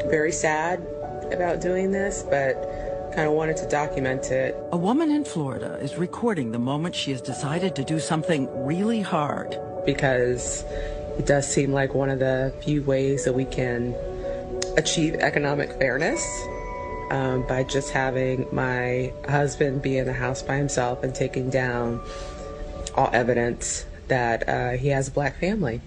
very sad about doing this, but kind of wanted to document it. A woman in Florida is recording the moment she has decided to do something really hard. Because it does seem like one of the few ways that we can achieve economic fairness by just having my husband be in the house by himself and taking down all evidence that he has a black family.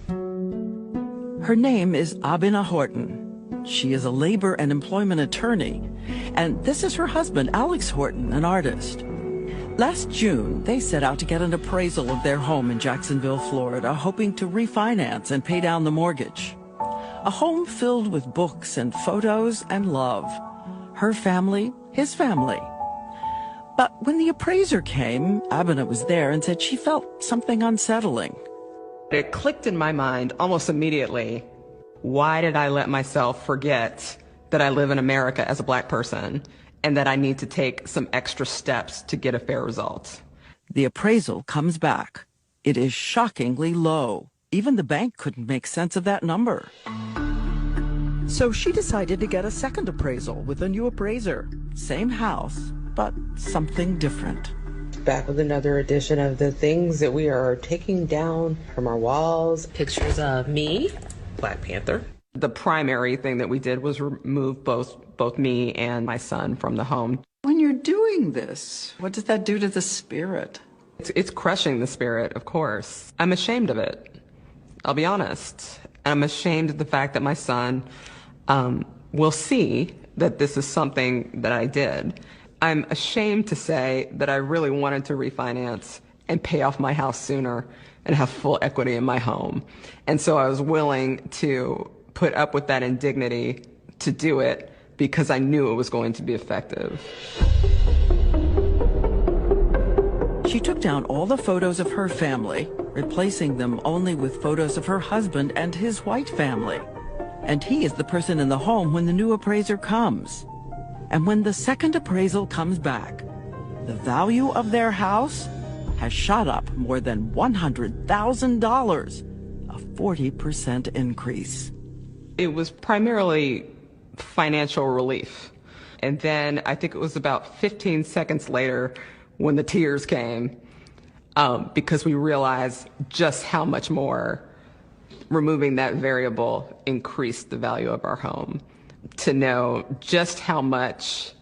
Her name is Abina Horton. She is a labor and employment attorney, and this is her husband, Alex Horton, an artist. Last June, they set out to get an appraisal of their home in Jacksonville, Florida, hoping to refinance and pay down the mortgage. A home filled with books and photos and love. Her family, his family. But when the appraiser came, Abina was there and said she felt something unsettling. It clicked in my mind almost immediately. Why did I let myself forget that I live in America as a black person and that I need to take some extra steps to get a fair result? The appraisal comes back. It is shockingly low. Even the bank couldn't make sense of that number. So she decided to get a second appraisal with a new appraiser. Same house, but something different. Back with another edition of the things that we are taking down from our walls. Pictures of me, Black Panther. The primary thing that we did was remove both me and my son from the home. When you're doing this, what does that do to the spirit? It's crushing the spirit, of course. I'm ashamed of it. I'll be honest. I'm ashamed of the fact that my son will see that this is something that I did. I'm ashamed to say that I really wanted to refinance and pay off my house sooner and have full equity in my home. And so I was willing to put up with that indignity to do it because I knew it was going to be effective. She took down all the photos of her family, replacing them only with photos of her husband and his white family. And he is the person in the home when the new appraiser comes. And when the second appraisal comes back, the value of their house has shot up more than $100,000, a 40% increase. It was primarily financial relief. And then I think it was about 15 seconds later when the tears came, because we realized just how much more removing that variable increased the value of our home. To know just how much,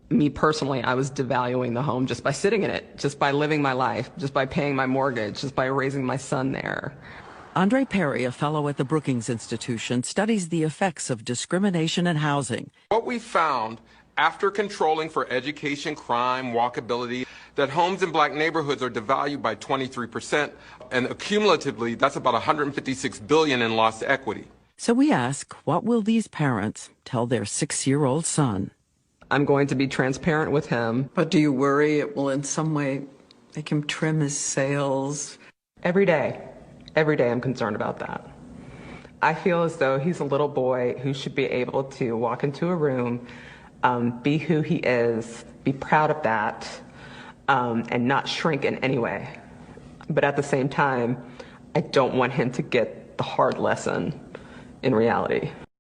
me personally, I was devaluing the home just by sitting in it, just by living my life, just by paying my mortgage, just by raising my son there. Andre Perry, a fellow at the Brookings Institution, studies the effects of discrimination in housing. What we found after controlling for education, crime, walkability, that homes in black neighborhoods are devalued by 23%, and accumulatively, that's about $156 billion in lost equity. So we ask, what will these parents tell their 6-year-old son? I'm going to be transparent with him. But do you worry it will in some way make him trim his sails? Every day I'm concerned about that. I feel as though he's a little boy who should be able to walk into a room, be who he is, be proud of that, and not shrink in any way. But at the same time, I don't want him to get the hard lesson in reality.